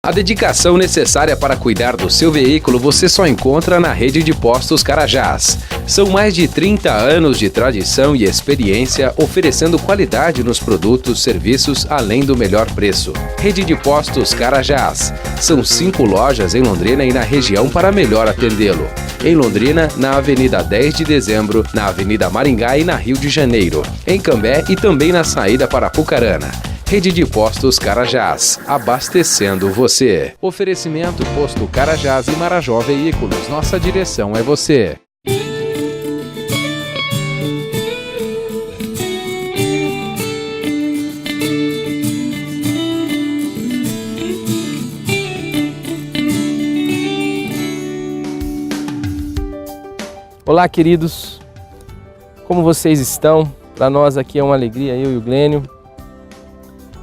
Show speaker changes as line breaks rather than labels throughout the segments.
A dedicação necessária para cuidar do seu veículo você só encontra na Rede de Postos Carajás. São mais de 30 anos de tradição e experiência oferecendo qualidade nos produtos, serviços, além do melhor preço. Rede de Postos Carajás. São 5 lojas em Londrina e na região para melhor atendê-lo. Em Londrina, na Avenida 10 de Dezembro, na Avenida Maringá e na Rio de Janeiro. Em Cambé e também na saída para Apucarana. Rede de Postos Carajás, abastecendo você. Oferecimento Posto Carajás e Marajó Veículos. Nossa direção é você.
Olá, queridos. Como vocês estão? Para nós aqui é uma alegria, eu e o Glênio,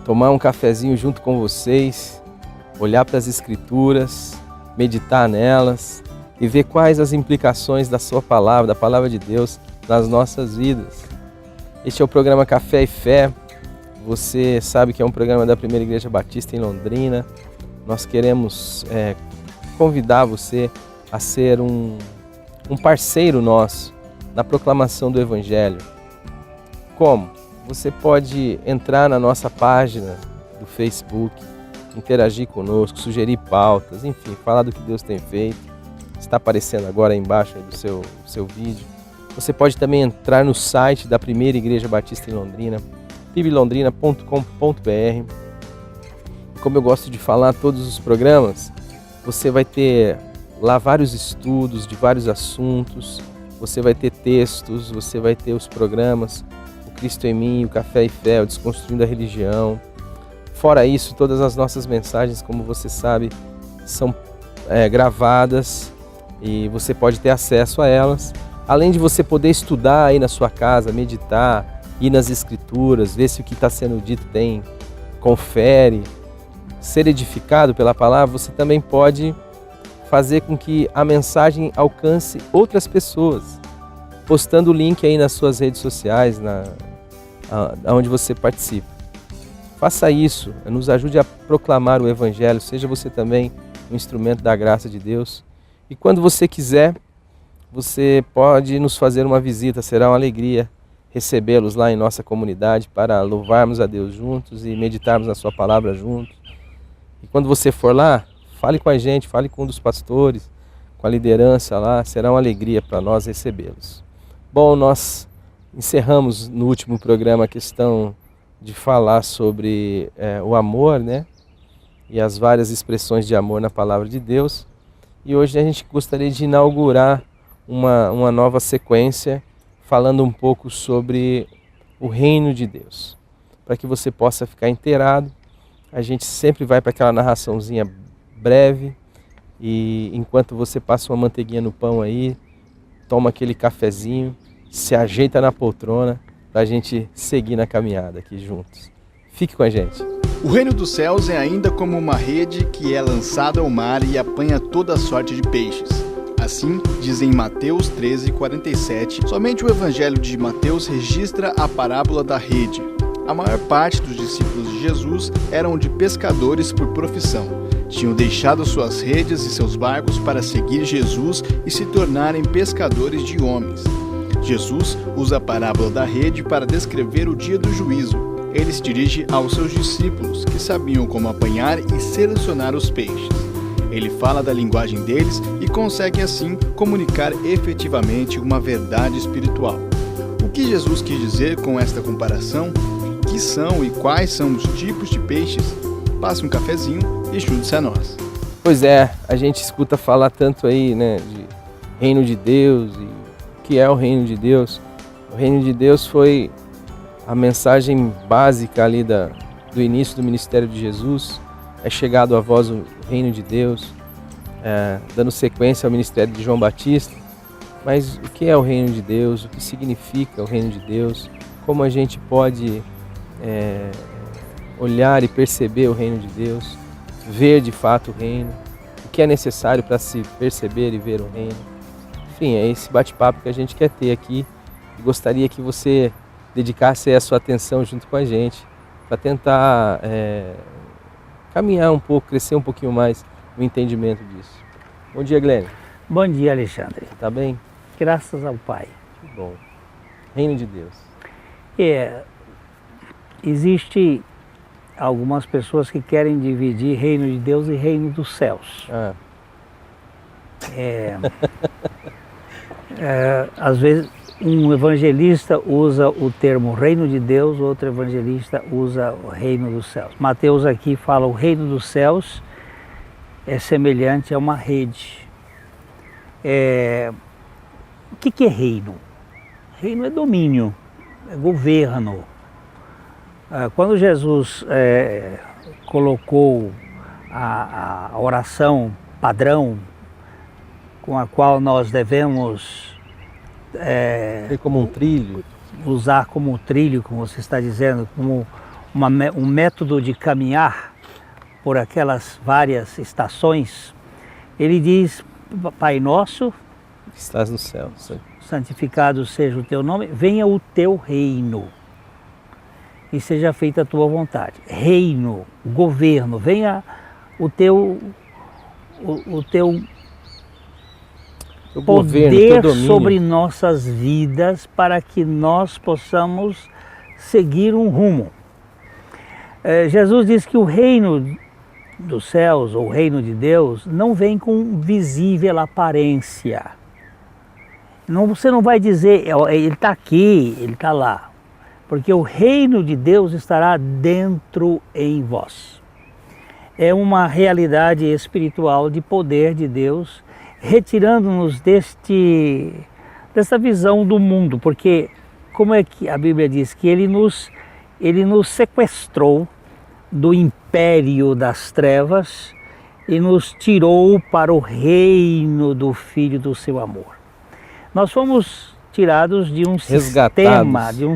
tomar um cafezinho junto com vocês, olhar para as Escrituras, meditar nelas e ver quais as implicações da sua palavra, da palavra de Deus, nas nossas vidas. Este é o programa Café e Fé. Você sabe que é um programa da Primeira Igreja Batista em Londrina. Nós queremos convidar você a ser um parceiro nosso na proclamação do Evangelho. Como? Você pode entrar na nossa página do Facebook, interagir conosco, sugerir pautas, enfim, falar do que Deus tem feito. Está aparecendo agora aí embaixo aí do seu vídeo. Você pode também entrar no site da Primeira Igreja Batista em Londrina, piblondrina.com.br. Como eu gosto de falar todos os programas, você vai ter lá vários estudos de vários assuntos, você vai ter textos, você vai ter os programas, o Cristo em Mim, o Café e Fé, o Desconstruindo a Religião. Fora isso, todas as nossas mensagens, como você sabe, são gravadas e você pode ter acesso a elas. Além de você poder estudar aí na sua casa, meditar, ir nas Escrituras, ver se o que está sendo dito confere, ser edificado pela palavra, você também pode fazer com que a mensagem alcance outras pessoas, postando o link aí nas suas redes sociais, onde você participa. Faça isso, nos ajude a proclamar o Evangelho, seja você também um instrumento da graça de Deus. E quando você quiser, você pode nos fazer uma visita, será uma alegria recebê-los lá em nossa comunidade para louvarmos a Deus juntos e meditarmos na sua palavra juntos. E quando você for lá, fale com a gente, fale com um dos pastores, com a liderança lá, será uma alegria para nós recebê-los. Bom, nós encerramos no último programa a questão de falar sobre o amor, né? E as várias expressões de amor na palavra de Deus. E hoje a gente gostaria de inaugurar uma nova sequência, falando um pouco sobre o reino de Deus. Para que você possa ficar inteirado, a gente sempre vai para aquela narraçãozinha breve, e enquanto você passa uma manteiguinha no pão aí, toma aquele cafezinho, se ajeita na poltrona para a gente seguir na caminhada aqui juntos. Fique com a gente.
O reino dos céus é ainda como uma rede que é lançada ao mar e apanha toda sorte de peixes. Assim, diz em Mateus 13:47, somente o Evangelho de Mateus registra a parábola da rede. A maior parte dos discípulos de Jesus eram de pescadores por profissão. Tinham deixado suas redes e seus barcos para seguir Jesus e se tornarem pescadores de homens. Jesus usa a parábola da rede para descrever o dia do juízo. Ele se dirige aos seus discípulos, que sabiam como apanhar e selecionar os peixes. Ele fala da linguagem deles e consegue assim comunicar efetivamente uma verdade espiritual. O que Jesus quis dizer com esta comparação? Que são e quais são os tipos de peixes? Passe um cafezinho e junte-se a nós.
Pois é, a gente escuta falar tanto aí, né, de reino de Deus e o que é o reino de Deus. O reino de Deus foi a mensagem básica ali do início do ministério de Jesus. É chegado a vós o reino de Deus, dando sequência ao ministério de João Batista. Mas o que é o reino de Deus? O que significa o reino de Deus? Como a gente pode olhar e perceber o reino de Deus, ver de fato o reino, o que é necessário para se perceber e ver o reino. Enfim, é esse bate-papo que a gente quer ter aqui e gostaria que você dedicasse a sua atenção junto com a gente para tentar caminhar um pouco, crescer um pouquinho mais no entendimento disso. Bom dia, Glênio.
Bom dia, Alexandre.
Você tá bem?
Graças ao Pai.
Que bom. Reino de Deus.
Existe algumas pessoas que querem dividir reino de Deus e reino dos céus. Às vezes um evangelista usa o termo reino de Deus, outro evangelista usa o reino dos céus. Mateus aqui fala o reino dos céus é semelhante a uma rede. O que é reino? Reino é domínio, é governo. Quando Jesus colocou a oração padrão com a qual nós devemos
como um trilho.
Usar como trilho, como você está dizendo, como um método de caminhar por aquelas várias estações, ele diz: Pai nosso,
que estás no céu,
santificado seja o teu nome, venha o teu reino e seja feita a tua vontade. Reino, governo, venha o teu poder sobre nossas vidas para que nós possamos seguir um rumo. Jesus diz que o reino dos céus, ou o reino de Deus, não vem com visível aparência. Você não vai dizer, ele está aqui, ele está lá. Porque o reino de Deus estará dentro em vós. É uma realidade espiritual de poder de Deus, retirando-nos dessa visão do mundo. Porque, como é que a Bíblia diz? Que ele nos sequestrou do império das trevas e nos tirou para o reino do Filho do seu amor. Nós fomos tirados de um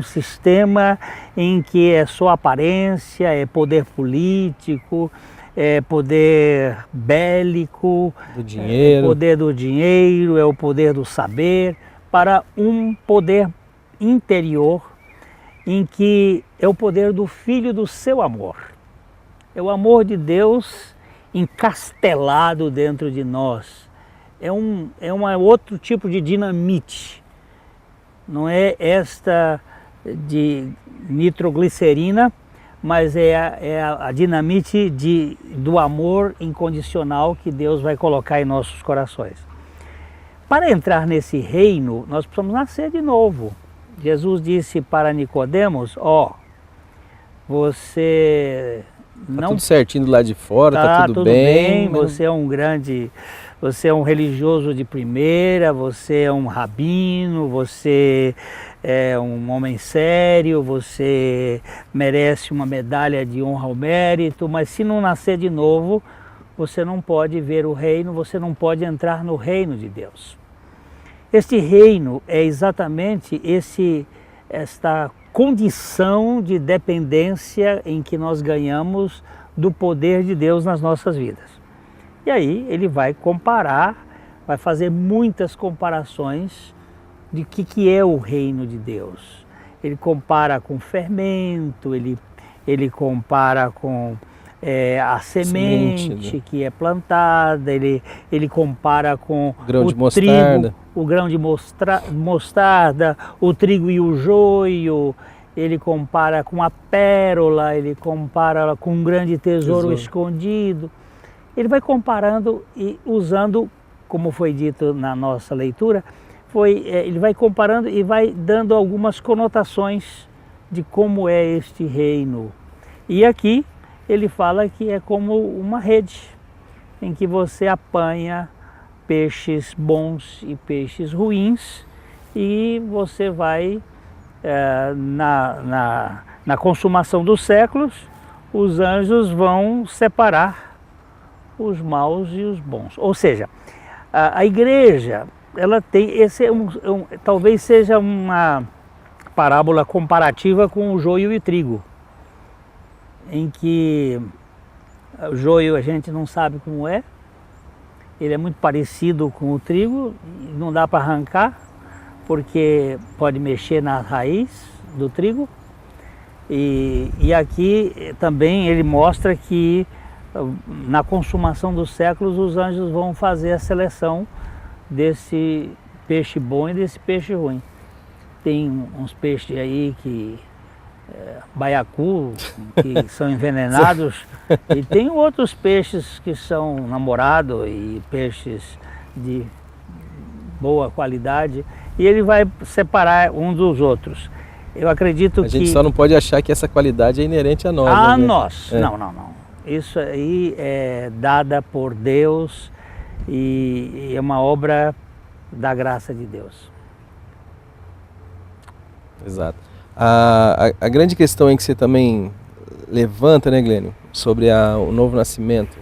sistema em que é só aparência, é poder político, é poder bélico,
do dinheiro.
É o poder do dinheiro, é o poder do saber, para um poder interior em que é o poder do Filho do seu amor. É o amor de Deus encastelado dentro de nós. É um outro tipo de dinamite. Não é esta de nitroglicerina, mas é a dinamite do amor incondicional que Deus vai colocar em nossos corações. Para entrar nesse reino, nós precisamos nascer de novo. Jesus disse para Nicodemos: você
tá tudo certinho do lado de fora, tá tudo bem.
Você é um religioso de primeira, você é um rabino, você é um homem sério, você merece uma medalha de honra ao mérito, mas se não nascer de novo, você não pode ver o reino, você não pode entrar no reino de Deus. Este reino é exatamente esta condição de dependência em que nós ganhamos do poder de Deus nas nossas vidas. E aí ele vai comparar, vai fazer muitas comparações de que é o reino de Deus. Ele compara com fermento, ele compara com a semente, né, que é plantada, ele compara com o trigo, o grão de mostarda, o trigo e o joio, ele compara com a pérola, ele compara com um grande tesouro escondido. Ele vai comparando e usando, como foi dito na nossa leitura, ele vai comparando e vai dando algumas conotações de como é este reino. E aqui ele fala que é como uma rede, em que você apanha peixes bons e peixes ruins, e você vai, na consumação dos séculos, os anjos vão separar os maus e os bons. Ou seja, a igreja, ela tem, talvez seja uma parábola comparativa com o joio e o trigo, em que o joio a gente não sabe como é, ele é muito parecido com o trigo, não dá para arrancar, porque pode mexer na raiz do trigo. E aqui também ele mostra que na consumação dos séculos, os anjos vão fazer a seleção desse peixe bom e desse peixe ruim. Tem uns peixes aí que baiacu, que são envenenados, e tem outros peixes que são namorados e peixes de boa qualidade, e ele vai separar um dos outros. Eu acredito que...
A gente só não pode achar que essa qualidade é inerente a nós.
A
né?
nós. Não. Isso aí é dada por Deus e é uma obra da graça de Deus.
Exato. A grande questão em que você também levanta, né, Glênio, sobre o novo nascimento,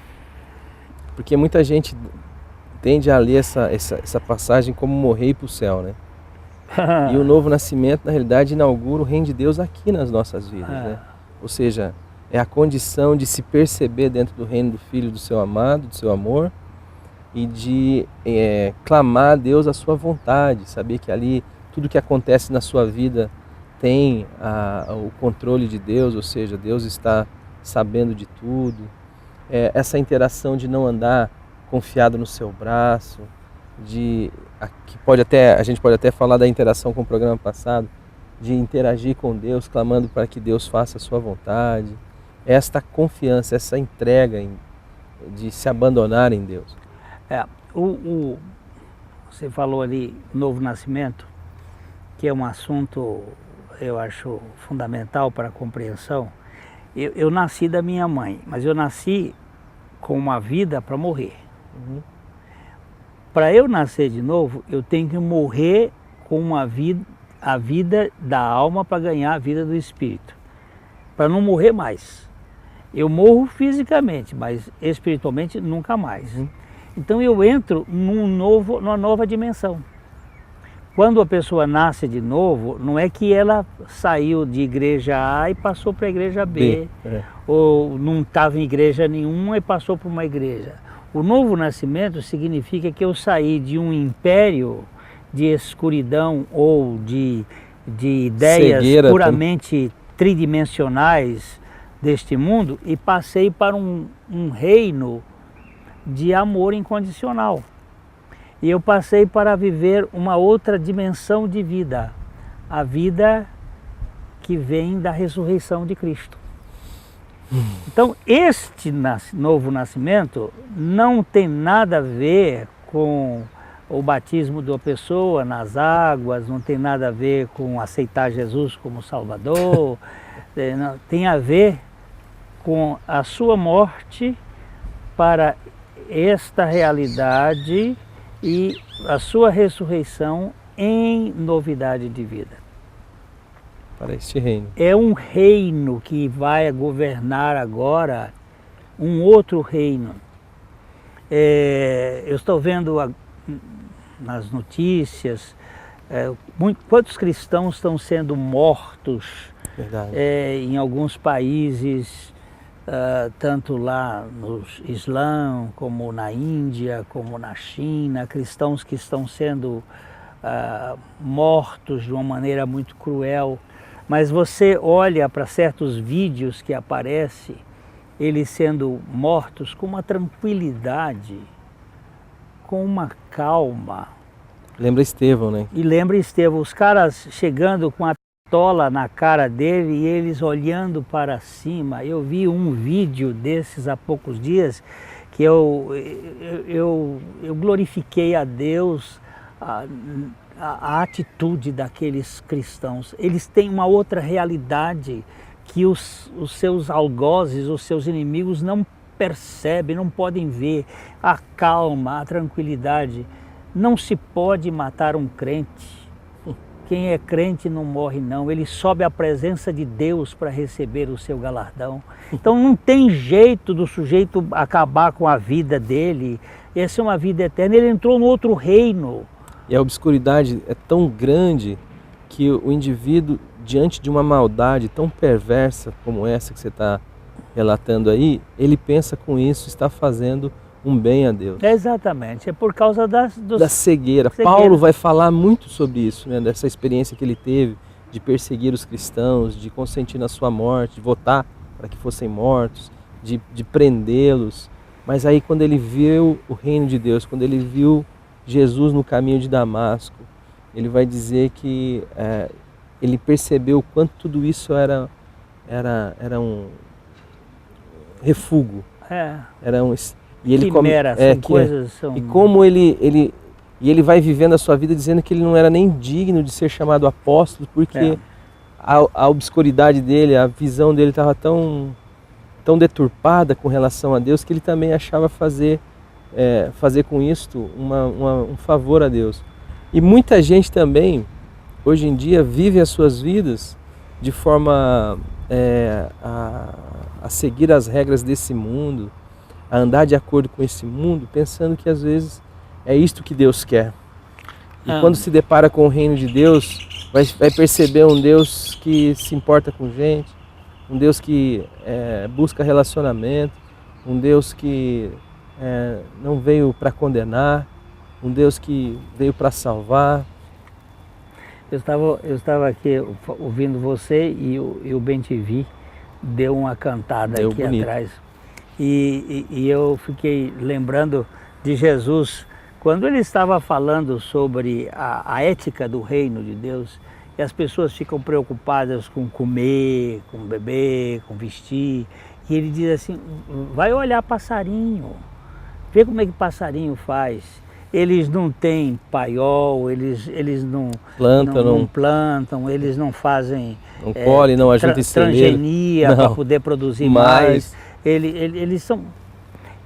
porque muita gente tende a ler essa passagem como morrer e ir para o céu, né? E o novo nascimento, na realidade, inaugura o reino de Deus aqui nas nossas vidas, né? Ou seja, é a condição de se perceber dentro do reino do Filho do seu amado, do seu amor, e de clamar a Deus a sua vontade, saber que ali tudo que acontece na sua vida tem o controle de Deus, ou seja, Deus está sabendo de tudo. Essa interação de não andar confiado no seu braço, a gente pode até falar da interação com o programa passado, de interagir com Deus, clamando para que Deus faça a sua vontade. Esta confiança, essa entrega de se abandonar em Deus.
Você falou ali, novo nascimento, que é um assunto, eu acho, fundamental para a compreensão. Eu nasci da minha mãe, mas eu nasci com uma vida para morrer.
Uhum.
Para eu nascer de novo, eu tenho que morrer com a vida da alma para ganhar a vida do espírito. Para não morrer mais. Eu morro fisicamente, mas espiritualmente nunca mais.
Uhum.
Então eu entro numa nova dimensão. Quando a pessoa nasce de novo, não é que ela saiu de igreja A e passou para a igreja B, ou não estava em igreja nenhuma e passou para uma igreja. O novo nascimento significa que eu saí de um império de escuridão ou de ideias cegueira, puramente tridimensionais deste mundo e passei para um reino de amor incondicional. E eu passei para viver uma outra dimensão de vida, a vida que vem da ressurreição de Cristo. Então, este novo nascimento não tem nada a ver com o batismo da pessoa nas águas, não tem nada a ver com aceitar Jesus como Salvador, tem a ver com a sua morte para esta realidade e a sua ressurreição em novidade de vida.
Para este reino.
É um reino que vai governar agora um outro reino. Eu estou vendo nas notícias quantos cristãos estão sendo mortos em alguns países, tanto lá no Islã, como na Índia, como na China, cristãos que estão sendo mortos de uma maneira muito cruel. Mas você olha para certos vídeos que aparecem, eles sendo mortos com uma tranquilidade, com uma calma.
Lembra Estevão, né?
E lembra Estevão, os caras chegando com a pistola na cara dele e eles olhando para cima. Eu vi um vídeo desses há poucos dias que eu glorifiquei a Deus, a atitude daqueles cristãos. Eles têm uma outra realidade que os seus algozes, os seus inimigos não percebem, não podem ver. A calma, a tranquilidade. Não se pode matar um crente. Quem é crente não morre não, ele sobe à presença de Deus para receber o seu galardão. Então não tem jeito do sujeito acabar com a vida dele. Essa é uma vida eterna, ele entrou no outro reino.
E a obscuridade é tão grande que o indivíduo, diante de uma maldade tão perversa como essa que você está relatando aí, ele pensa com isso, está fazendo um bem a Deus.
Exatamente, é por causa da
cegueira. Paulo vai falar muito sobre isso, né? Dessa experiência que ele teve de perseguir os cristãos, de consentir na sua morte, de votar para que fossem mortos, de prendê-los. Mas aí quando ele viu o reino de Deus, quando ele viu Jesus no caminho de Damasco, ele vai dizer que ele percebeu o quanto tudo isso era um refúgio. Era um, e ele
são...
E como ele vai vivendo a sua vida dizendo que ele não era nem digno de ser chamado apóstolo, porque a obscuridade dele, a visão dele estava tão deturpada com relação a Deus, que ele também achava fazer com isto um favor a Deus. E muita gente também, hoje em dia, vive as suas vidas de forma a seguir as regras desse mundo, a andar de acordo com esse mundo, pensando que às vezes é isto que Deus quer. E quando se depara com o reino de Deus, vai perceber um Deus que se importa com gente, um Deus que busca relacionamento, um Deus que não veio para condenar, um Deus que veio para salvar.
Eu estava aqui ouvindo você e o BenTV deu uma cantada aqui bonito atrás. E eu fiquei lembrando de Jesus, quando ele estava falando sobre a ética do reino de Deus, e as pessoas ficam preocupadas com comer, com beber, com vestir, e ele diz assim, vai olhar passarinho, vê como é que passarinho faz. Eles não têm paiol, eles não plantam, eles não fazem
colhem, não ajuntam
transgenia para poder produzir mais. Eles são...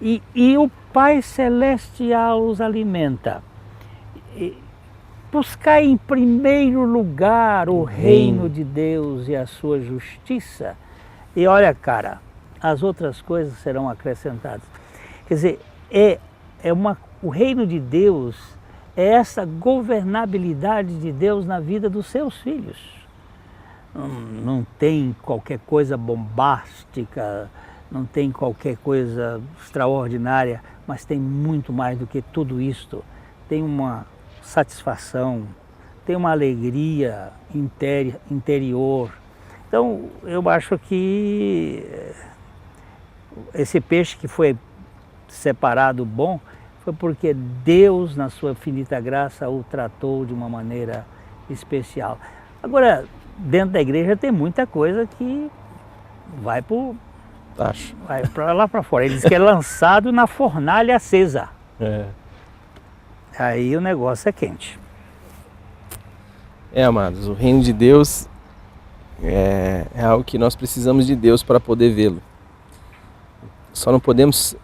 E o Pai Celestial os alimenta. Buscar em primeiro lugar o reino de Deus e a sua justiça. E olha, cara, as outras coisas serão acrescentadas. Quer dizer, o reino de Deus é essa governabilidade de Deus na vida dos seus filhos. Não tem qualquer coisa bombástica, não tem qualquer coisa extraordinária, mas tem muito mais do que tudo isto. Tem uma satisfação, tem uma alegria interior. Então, eu acho que esse peixe que foi separado bom, foi porque Deus, na sua infinita graça, o tratou de uma maneira especial. Agora, dentro da igreja tem muita coisa que vai para lá para fora. Ele diz que é lançado na fornalha acesa. Aí o negócio é quente.
Amados, o reino de Deus é algo que nós precisamos de Deus para poder vê-lo. Só não podemos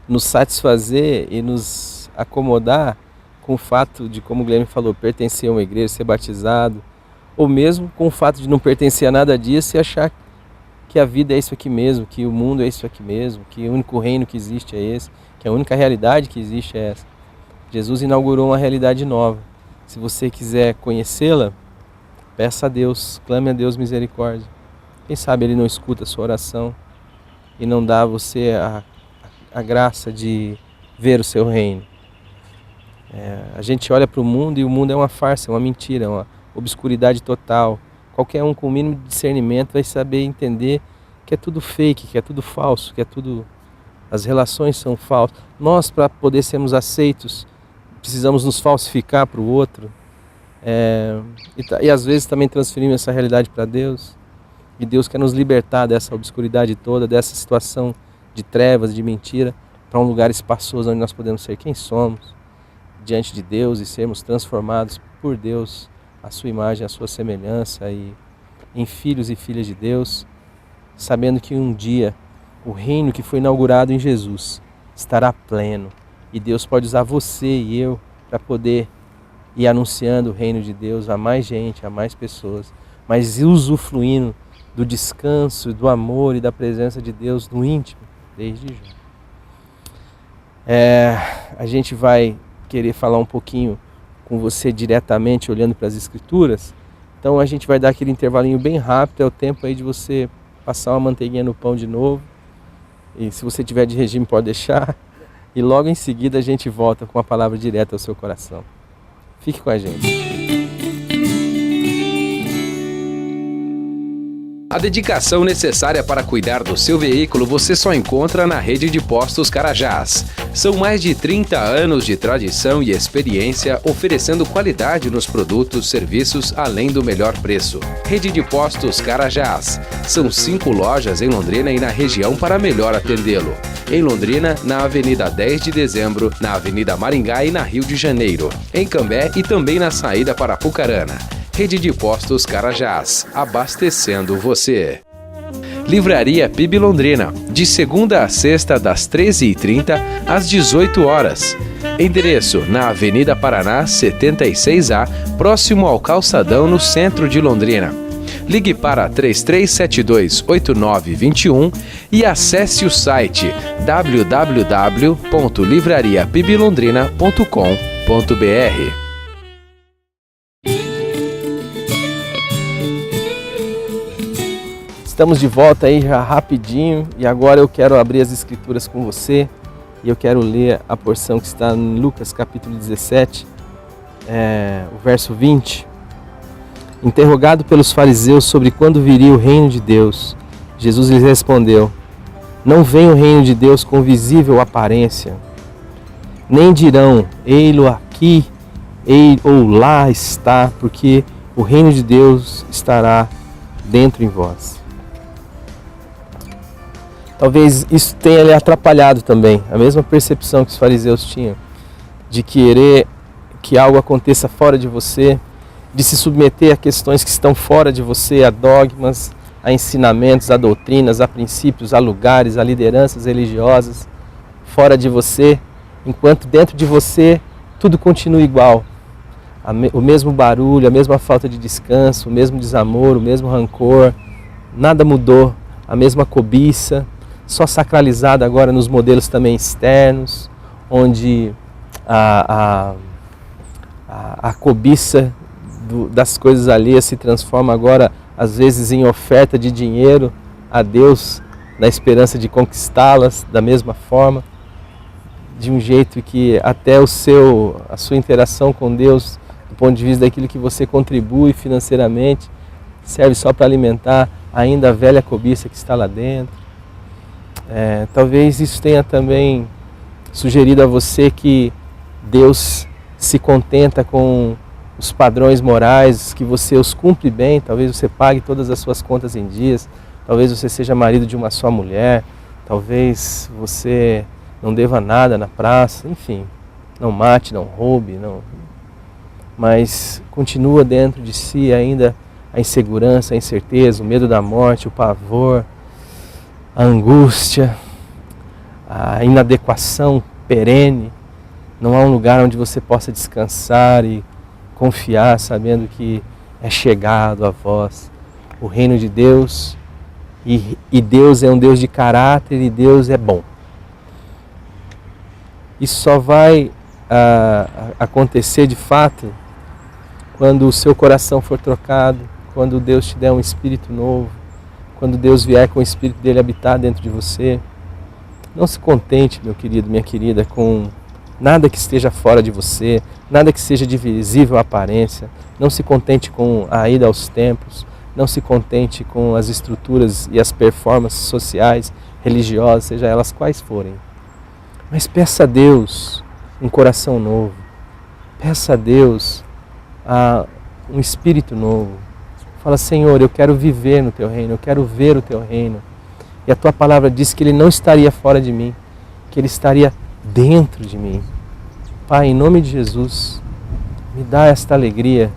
nos satisfazer e nos acomodar com o fato de, como o Guilherme falou, pertencer a uma igreja, ser batizado, ou mesmo com o fato de não pertencer a nada disso e achar que a vida é isso aqui mesmo, que o mundo é isso aqui mesmo, que o único reino que existe é esse, que a única realidade que existe é essa. Jesus inaugurou uma realidade nova. Se você quiser conhecê-la, peça a Deus, clame a Deus misericórdia. Quem sabe Ele não escuta a sua oração e não dá a você a graça de ver o seu reino. A gente olha para o mundo e o mundo é uma farsa, é uma mentira, é uma obscuridade total. Qualquer um com o mínimo de discernimento vai saber entender que é tudo fake, que é tudo falso, que é tudo... As relações são falsas. Nós, para poder sermos aceitos, precisamos nos falsificar para o outro. E às vezes também transferimos essa realidade para Deus. E Deus quer nos libertar dessa obscuridade toda, dessa situação de trevas, de mentira, para um lugar espaçoso onde nós podemos ser quem somos diante de Deus e sermos transformados por Deus, a sua imagem, a sua semelhança, e em filhos e filhas de Deus, sabendo que um dia o reino que foi inaugurado em Jesus estará pleno e Deus pode usar você e eu para poder ir anunciando o reino de Deus a mais gente, a mais pessoas, mas usufruindo do descanso, do amor e da presença de Deus no íntimo, desde já. A gente vai querer falar um pouquinho com você diretamente, olhando para as Escrituras. Então a gente vai dar aquele intervalinho bem rápido, é o tempo aí de você passar uma manteiguinha no pão de novo. E se você tiver de regime, pode deixar. E logo em seguida a gente volta com uma palavra direta ao seu coração. Fique com a gente.
A dedicação necessária para cuidar do seu veículo você só encontra na Rede de Postos Carajás. São mais de 30 anos de tradição e experiência oferecendo qualidade nos produtos, serviços, além do melhor preço. Rede de Postos Carajás. São 5 lojas em Londrina e na região para melhor atendê-lo. Em Londrina, na Avenida 10 de Dezembro, na Avenida Maringá e na Rio de Janeiro. Em Cambé e também na saída para Apucarana. Rede de Postos Carajás, abastecendo você. Livraria PIB Londrina, de segunda a sexta, das 13h30 às 18 horas. Endereço na Avenida Paraná, 76A, próximo ao Calçadão, no centro de Londrina. Ligue para 3372-8921 e acesse o site www.livrariapiblondrina.com.br.
Estamos de volta aí já rapidinho e agora eu quero abrir as escrituras com você e eu quero ler a porção que está em Lucas capítulo 17, o verso 20. Interrogado pelos fariseus sobre quando viria o reino de Deus, Jesus lhes respondeu: não vem o reino de Deus com visível aparência, nem dirão, ei-lo aqui, ou lá está, porque o reino de Deus estará dentro em vós. Talvez isso tenha lhe atrapalhado também, a mesma percepção que os fariseus tinham, de querer que algo aconteça fora de você, de se submeter a questões que estão fora de você, a dogmas, a ensinamentos, a doutrinas, a princípios, a lugares, a lideranças religiosas, fora de você, enquanto dentro de você tudo continua igual. O mesmo barulho, a mesma falta de descanso, o mesmo desamor, o mesmo rancor, nada mudou, a mesma cobiça, só sacralizada agora nos modelos também externos, onde a cobiça das coisas alheias se transforma agora, às vezes, em oferta de dinheiro a Deus, na esperança de conquistá-las da mesma forma, de um jeito que até a sua interação com Deus, do ponto de vista daquilo que você contribui financeiramente, serve só para alimentar ainda a velha cobiça que está lá dentro. Talvez isso tenha também sugerido a você que Deus se contenta com os padrões morais, que você os cumpre bem, talvez você pague todas as suas contas em dias, talvez você seja marido de uma só mulher, talvez você não deva nada na praça, enfim, não mate, não roube, mas continua dentro de si ainda a insegurança, a incerteza, o medo da morte, o pavor, a angústia, a inadequação perene. Não há um lugar onde você possa descansar e confiar, sabendo que é chegado a vós o reino de Deus, e Deus é um Deus de caráter e Deus é bom. Isso só vai acontecer de fato quando o seu coração for trocado, quando Deus te der um espírito novo, quando Deus vier com o espírito dele habitar dentro de você. Não se contente, meu querido, minha querida, com nada que esteja fora de você, nada que seja de visível aparência. Não se contente com a ida aos templos, não se contente com as estruturas e as performances sociais, religiosas, seja elas quais forem. Mas peça a Deus um coração novo, peça a Deus um espírito novo. Fala: Senhor, eu quero viver no Teu reino, eu quero ver o Teu reino. E a Tua palavra diz que Ele não estaria fora de mim, que Ele estaria dentro de mim. Pai, em nome de Jesus, me dá esta alegria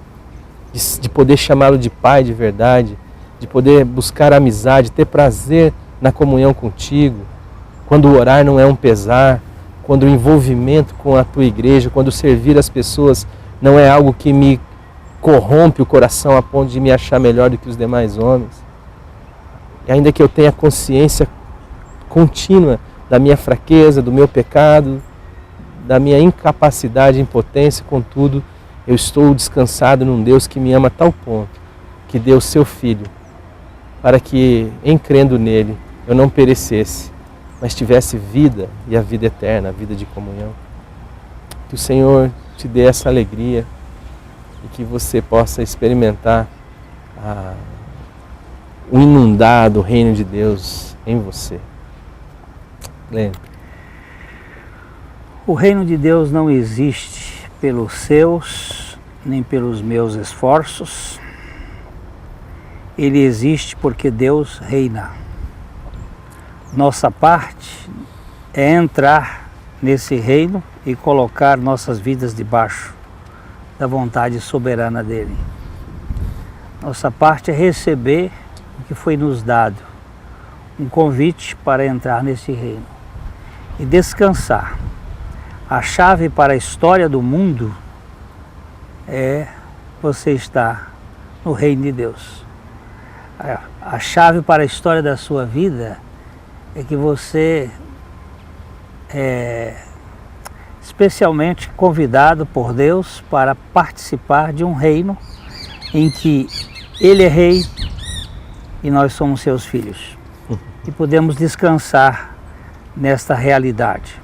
de poder chamá-lo de Pai de verdade, de poder buscar amizade, ter prazer na comunhão contigo, quando o orar não é um pesar, quando o envolvimento com a Tua igreja, quando servir as pessoas não é algo que me corrompe o coração a ponto de me achar melhor do que os demais homens. E ainda que eu tenha consciência contínua da minha fraqueza, do meu pecado, da minha incapacidade e impotência, contudo, eu estou descansado num Deus que me ama a tal ponto, que deu o seu Filho, para que, em crendo nele, eu não perecesse, mas tivesse vida, e a vida eterna, a vida de comunhão. Que o Senhor te dê essa alegria e que você possa experimentar um inundar do reino de Deus em você? Lene.
O reino de Deus não existe pelos seus, nem pelos meus esforços. Ele existe porque Deus reina. Nossa parte é entrar nesse reino e colocar nossas vidas debaixo da vontade soberana dele. Nossa parte é receber o que foi nos dado, um convite para entrar nesse reino e descansar. A chave para a história do mundo é você estar no reino de Deus. A chave para a história da sua vida é que você é especialmente convidado por Deus para participar de um reino em que Ele é rei e nós somos seus filhos. E podemos descansar nesta realidade.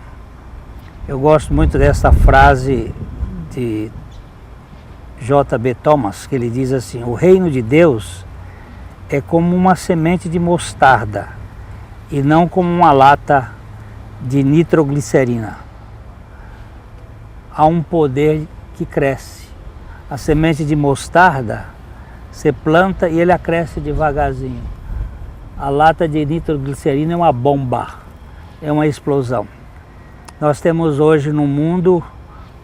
Eu gosto muito dessa frase de J.B. Thomas, que ele diz assim: o reino de Deus é como uma semente de mostarda e não como uma lata de nitroglicerina. Há um poder que cresce. A semente de mostarda, você planta e ele cresce devagarzinho. A lata de nitroglicerina é uma bomba, é uma explosão. Nós temos hoje no mundo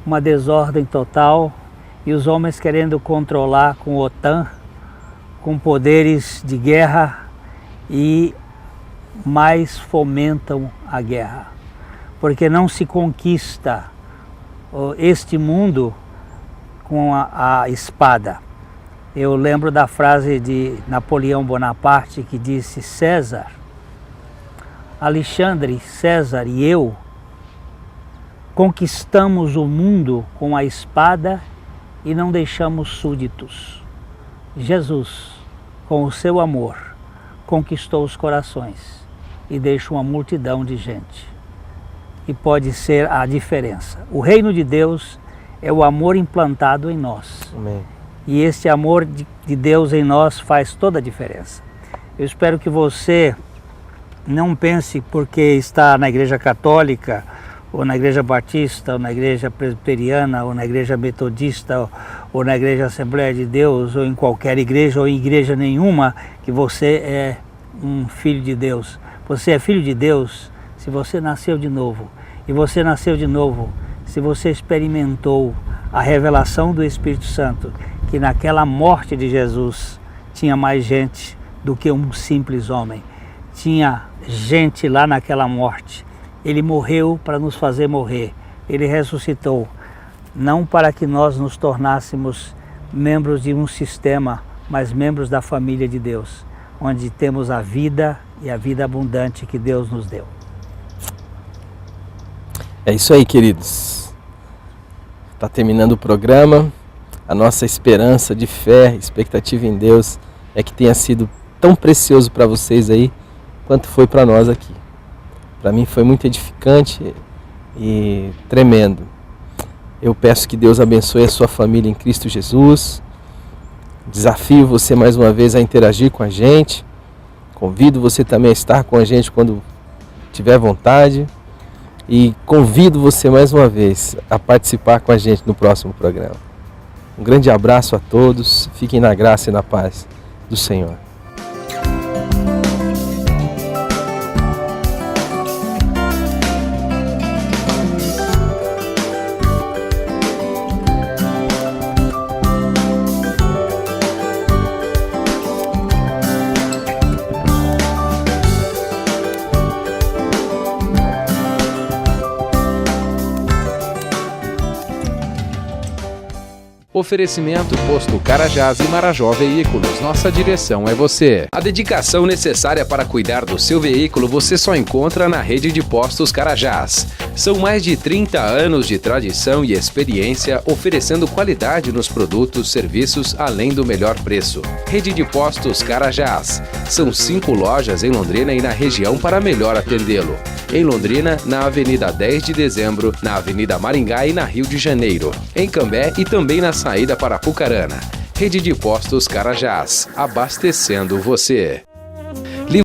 uma desordem total e os homens querendo controlar com a OTAN, com poderes de guerra, e mais fomentam a guerra. Porque não se conquista este mundo com a espada. Eu lembro da frase de Napoleão Bonaparte que disse: César, Alexandre, César e eu conquistamos o mundo com a espada e não deixamos súditos. Jesus, com o seu amor, conquistou os corações e deixa uma multidão de gente. E pode ser a diferença. O reino de Deus é o amor implantado em nós.
Amém.
E esse amor de Deus em nós faz toda a diferença. Eu espero que você não pense porque está na igreja católica, ou na igreja batista, ou na igreja presbiteriana, ou na igreja metodista, ou na igreja Assembleia de Deus, ou em qualquer igreja, ou em igreja nenhuma, que você é um filho de Deus. Você é filho de Deus se você nasceu de novo. E você nasceu de novo se você experimentou a revelação do Espírito Santo, que naquela morte de Jesus tinha mais gente do que um simples homem. Tinha gente lá naquela morte. Ele morreu para nos fazer morrer. Ele ressuscitou, não para que nós nos tornássemos membros de um sistema, mas membros da família de Deus, onde temos a vida e a vida abundante que Deus nos deu.
É isso aí, queridos. Está terminando o programa. A nossa esperança de fé, expectativa em Deus é que tenha sido tão precioso para vocês aí, quanto foi para nós aqui. Para mim foi muito edificante e tremendo. Eu peço que Deus abençoe a sua família em Cristo Jesus. Desafio você mais uma vez a interagir com a gente. Convido você também a estar com a gente quando tiver vontade. E convido você mais uma vez a participar com a gente no próximo programa. Um grande abraço a todos. Fiquem na graça e na paz do Senhor.
Oferecimento Posto Carajás e Marajó Veículos. Nossa direção é você. A dedicação necessária para cuidar do seu veículo você só encontra na rede de postos Carajás. São mais de 30 anos de tradição e experiência oferecendo qualidade nos produtos, serviços, além do melhor preço. Rede de Postos Carajás. São 5 lojas em Londrina e na região para melhor atendê-lo. Em Londrina, na Avenida 10 de Dezembro, na Avenida Maringá e na Rio de Janeiro. Em Cambé e também na saída para Apucarana. Rede de Postos Carajás, abastecendo você.